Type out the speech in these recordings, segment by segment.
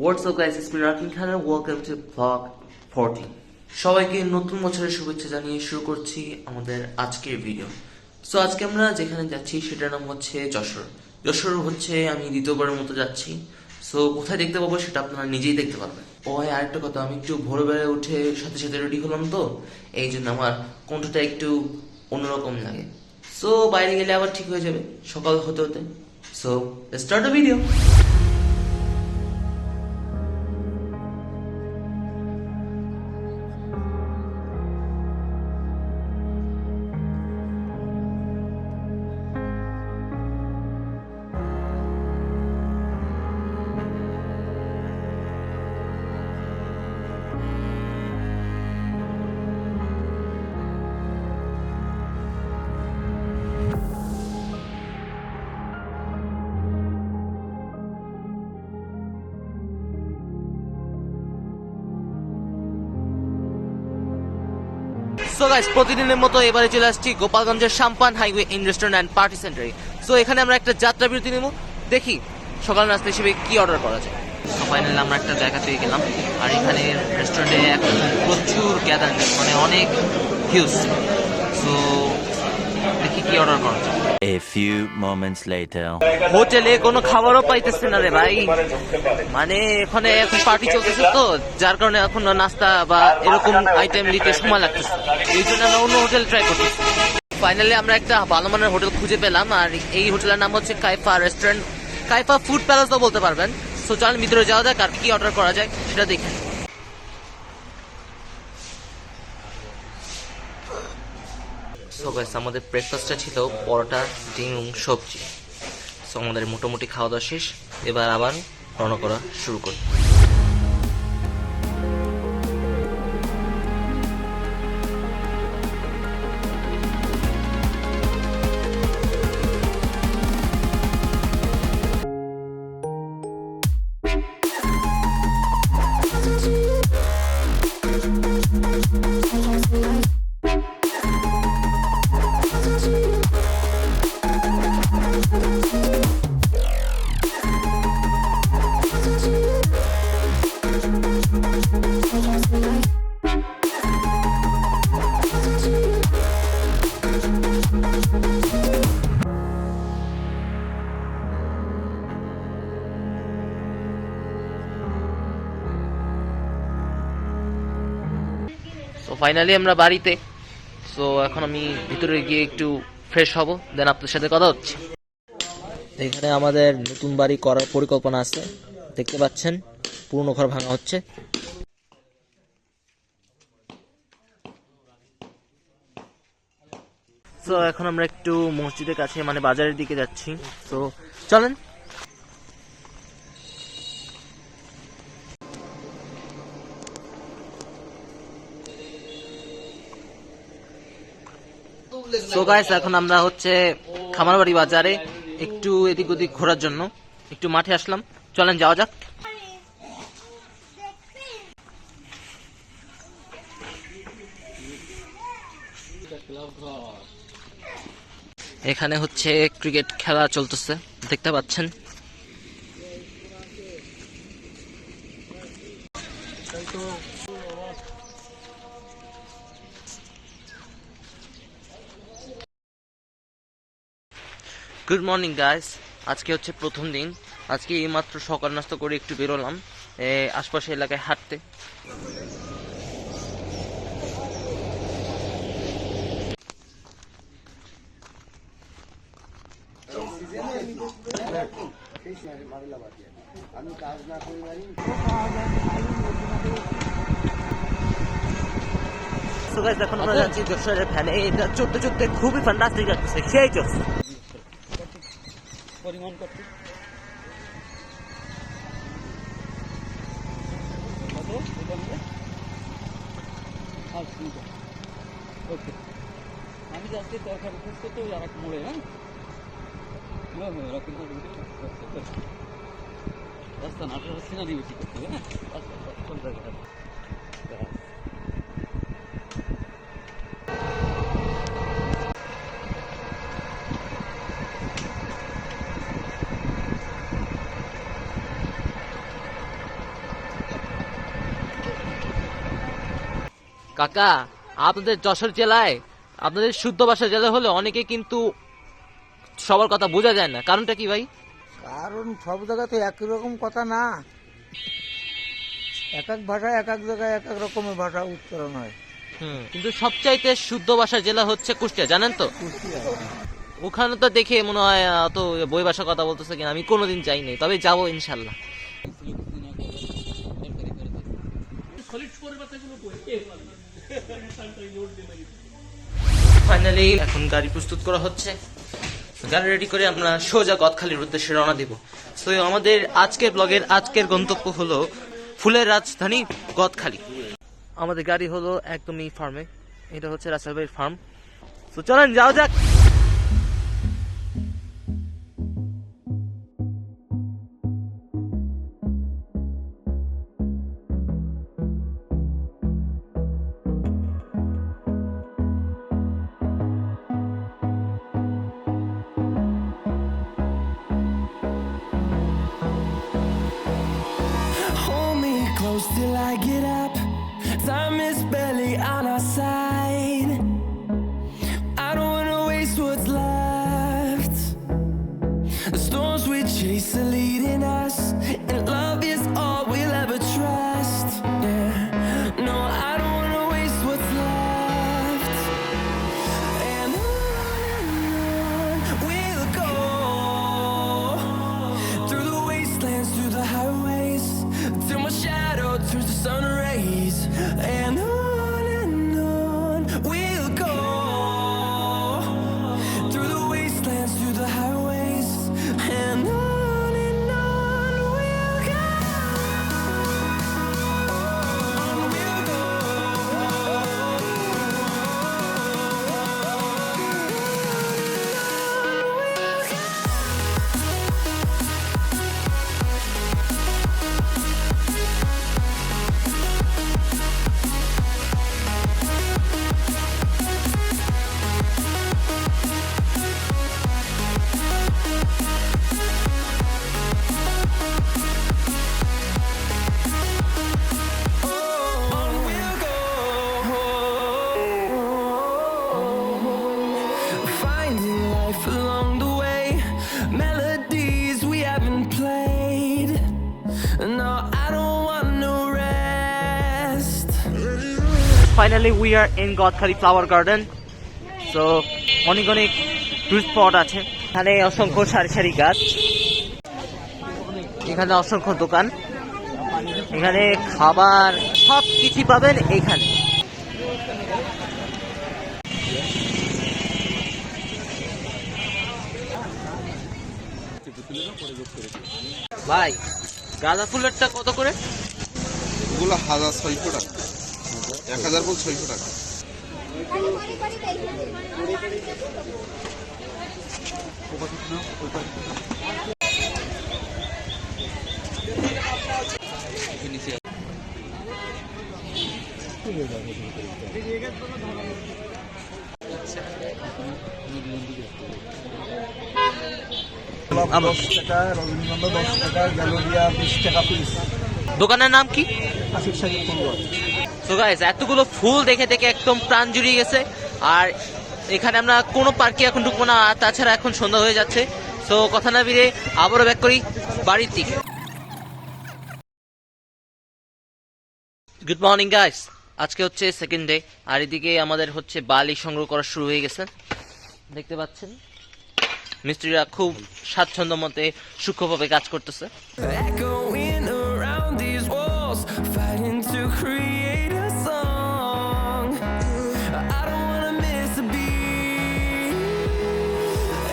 What's up guys, it's me Rakin Khan and welcome to vlog 14. সবাইকে নতুন বছরের শুভেচ্ছা জানিয়ে শুরু করছি আমাদের আজকের ভিডিও। সো আজকে আমরা যেখানে যাচ্ছি সেটার নাম হচ্ছে যশোর। যশোর হচ্ছে আমি দ্বিতীয়বারের মতো যাচ্ছি। সো কোথায় দেখতে পাবো সেটা আপনারা নিজেই দেখতে পারবেন। ও হ্যাঁ, আরেকটা কথা, আমি একটু ভোরবেলা উঠে সাথে সাথে রেডি হলাম, তো এই জন্য আমার কণ্ঠটা একটু অন্যরকম লাগে। সো বাইরে গেলে আবার ঠিক হয়ে যাবে সকাল হতে হতে। So let's start the video. So guys, প্রতিদিনের মতো এবারে চলে আসছি গোপালগঞ্জের Sampan highway inn restaurant and party সেন্টারে। সো এখানে আমরা একটা যাত্রা বিরতি নেব, দেখি সকাল নাস্তা হিসেবে কি অর্ডার করা যায়। সো ফাইনালি আমরা একটা জায়গা পেয়ে গেলাম, আর এখানে রেস্টুরেন্টে এখন প্রচুর গ্যাদারিং, মানে অনেক হিউজ। সো দেখি কি অর্ডার করা যায়। A few moments later. হোটেলে কোনো খাবারও পাইতেছে না রে ভাই, মানে এখানে এখন পার্টি চলতেছে, তো যার কারণে এখন নাস্তা বা এরকম আইটেম নিতে সময় লাগতেছে, এই জন্য আমরা অন্য হোটেল ট্রাই করতেছি। ফাইনালি আমরা একটা ভালো মানের হোটেল খুঁজে পেলাম, আর এই হোটেলের নাম হচ্ছে কাইফা রেস্টুরেন্ট, কাইফা ফুড প্যালেসও বলতে পারবেন। সো চলেন ভিতরে যাওয়া যাক আর কি অর্ডার করা যায় সেটা দেখে। সো গাইস, আমাদের ব্রেকফাস্টটা ছিল পরোটা, ডিম, সবজি। সো আমাদের মোটামুটি খাওয়া দাওয়া শেষ, এবার আবার রওনা করা শুরু করি। তো ফাইনালি আমরা বাড়িতে। সো এখন আমি ভিতরে গিয়ে একটু ফ্রেশ হব, দেন আপনাদের সাথে কথা হচ্ছে। এখানে আমাদের নতুন বাড়ি করার পরিকল্পনা আছে, দেখতে পাচ্ছেন পুরনো ঘর ভাঙা হচ্ছে। তো এখন আমরা একটু মসজিদের কাছে, মানে বাজারের দিকে যাচ্ছি। তো চলেন। সো গাইস, এখন আমরা হচ্ছে খামারবাড়ি বাজারে একটু এদিক ওদিক ঘোরার জন্য একটু মাঠে আসলাম, চলেন যাওয়া যাক। এখানে হচ্ছে ক্রিকেট খেলা চলতেছে, দেখতে পাচ্ছেন। গুড মর্নিং গাইস, আজকে হচ্ছে প্রথম দিন। আজকে এইমাত্র সকাল নাস্তা করে একটু বেরোলাম আশপাশের এলাকায় হাঁটতে। সো গাইস, এখন আমরা যাচ্ছি যশোরের ভ্যানে। এটা চড়তে চড়তে খুবই ফ্যান্টাস্টিক লাগছে, সেই জোস। পরিমাণ করতে ওকে, আমি যাচ্ছি তরকারি খুঁজতে, তো আর এক মোড়ে। হ্যাঁ, রাস্তা না সিনারি বেশি করতে হবে। হ্যাঁ, কাকা, আপনাদের যশোর জেলায় আপনাদের শুদ্ধ ভাষা জেলা হলে অনেকে কিন্তু সবার কথা বোঝা যায় না, কারণটা কি ভাই? কারণ সব জায়গাতে একই রকম কথা না, এক এক ভাষায় এক এক জায়গায় এক এক রকমের ভাষা উচ্চারণ হয়। কিন্তু সবচাইতে শুদ্ধ ভাষার জেলা হচ্ছে কুষ্টিয়া, জানেন তো? কুষ্টিয়া। ওখানে তো দেখে মনে হয় তো বই ভাষা কথা বলতেছে কিনা, আমি কোনোদিন যাইনি, তবে যাবো ইনশাল্লাহ। ফাইনালি এখন গাড়ি প্রস্তুত করা হচ্ছে, গাড়ি রেডি করে আমরা সোজা গদখালির উদ্দেশ্যে রওনা দিব। তো আমাদের আজকের ব্লগের আজকের গন্তব্য হলো ফুলের রাজধানী গদখালি। আমাদের গাড়ি হলো একদমই ফার্মে, এটা হচ্ছে রাসেল ভাইয়ের ফার্ম। তো চলেন যাও যাক। Hold me close till I get up. Time is barely on our side. I don't wanna waste what's left. The storms we chase are leading us, and love is all we'll ever trust. Yeah, no, I don't wanna waste what's left. And on we'll go, through the wastelands, through the highways, till my shadow turns to sun rays. And on we'll go, through the wastelands, through the highways. And on we'll go, on we'll go. On we'll go, finding life along the way, melodies we haven't played. No, I don't want no rest. Finally we are in Gadkhali flower garden. So অনেক অনেক tourist spot আছে এখানে, অসংখ্য সারি সারি গাছ, এখানে অসংখ্য দোকান, এখানে খাবার সব কিছু পাবেন এখানে। ভাই, গাঁদা ফুলেরটা কত করে? ওগুলো 1600 টাকা, 1000 বল 600 টাকা। গোলাপ 10 টাকা, রজনীগন্ধা 10 টাকা, গ্যালোরিয়া 20 টাকা পিস। দোকানের নাম কি? আশিক সাহেব ফুল গাছ। তো গাইস, এতগুলো ফুল দেখে দেখে একদম প্রাণ জুড়িয়ে গেছে। আর এখানে আমরা কোনো পার্কে এখন ঢুকবো না, আর তাছাড়া এখন সন্ধ্যা হয়ে যাচ্ছে। সো কথা না বেরিয়ে আবারও ব্যাক করি বাড়ির দিকে। গুড মর্নিং গাইস, আজকে হচ্ছে সেকেন্ড ডে, আর এদিকে আমাদের হচ্ছে বালি সংগ্রহ করা শুরু হয়ে গেছে। দেখতে পাচ্ছেন মিস্ত্রিরা খুব স্বাচ্ছন্দ্য মতে সূক্ষ্মভাবে কাজ করতেছে। Echoing around these walls, fighting to create a song. I don't wanna miss a beat.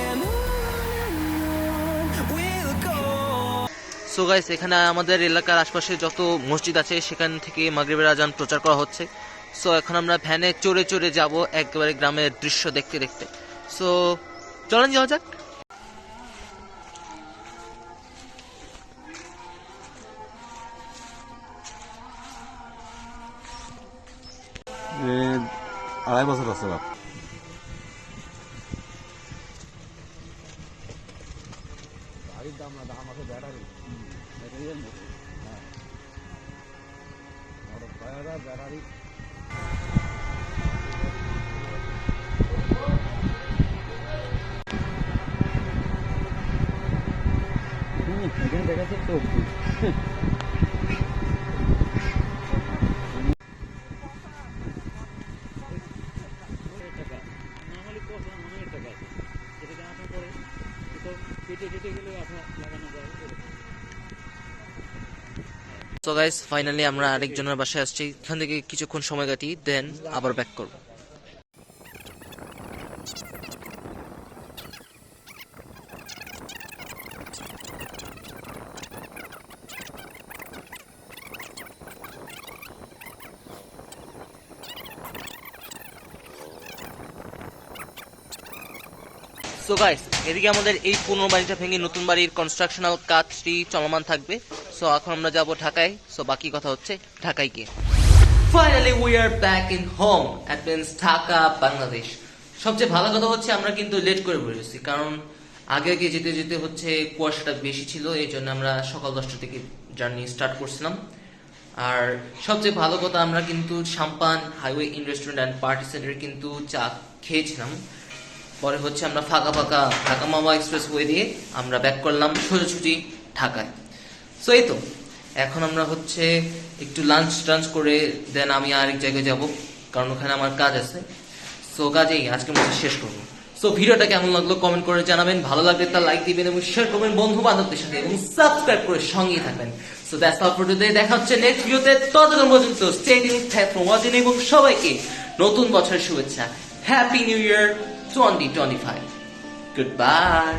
And on we'll go. So guys, এখানে আমাদের এলাকার আশপাশে যত মসজিদ আছে সেখান থেকে মাগরিবের আজান প্রচার করা হচ্ছে। সো এখন আমরা ভ্যানে চড়ে চড়ে যাব একেবারে গ্রামের দৃশ্য দেখতে দেখতে। সো চলেন যাওয়া যাক। আড়াই বছর আছে বাপ। তো গাইস ফাইনালি আমরা আরেকজনের বাসায় আসছি, এখান থেকে কিছুক্ষণ সময় কাটি, দেন আবার ব্যাক করব। সো গাইস, এদিকে আমাদের এই পুরনো বাড়িটা ভেঙে নতুন বাড়ির কনস্ট্রাকশনাল কাজটি চলমান থাকবে। সো এখন আমরা যাব ঢাকায়। সো বাকি কথা হচ্ছে ঢাকায় গিয়ে। Finally we are back in home, that means Dhaka, Bangladesh. সবচেয়ে ভালো কথা হচ্ছে আমরা কিন্তু লেট করে বেরোছি, কারণ আগে আগে যেতে যেতে হচ্ছে কুয়াশাটা বেশি ছিল, এই জন্য আমরা সকাল 10টা থেকে জার্নি স্টার্ট করছিলাম। আর সবচেয়ে ভালো কথা, আমরা কিন্তু Sampan highway inn restaurant and party সেন্টারে কিন্তু চা খেয়েছিলাম। পরে হচ্ছে আমরা ফাঁকা ফাঁকা ঢাকা মামা এক্সপ্রেস ওয়ে দিয়ে আমরা ব্যাক করলাম সোজাসুজি ঢাকায়। সো এই তো এখন আমরা হচ্ছে একটু লাঞ্চ টাঞ্চ করে দেন আমি আরেক জায়গায় যাব, কারণ ওখানে আমার কাজ আছে। সো কাজেই আজকের মতো শেষ করবো। সো ভিডিওটা কেমন লাগলো কমেন্ট করে জানাবেন, ভালো লাগলে তা লাইক দিবেন এবং শেয়ার করবেন বন্ধু বান্ধবদের সাথে এবং সাবস্ক্রাইব করে সঙ্গেই থাকবেন। So that's all for today, দেখা হচ্ছে নেক্সট ভিডিওতে। ততক্ষণ পর্যন্ত stay tuned, thanks for watching এবং সবাইকে নতুন বছরের শুভেচ্ছা। Happy new year 2025. Goodbye.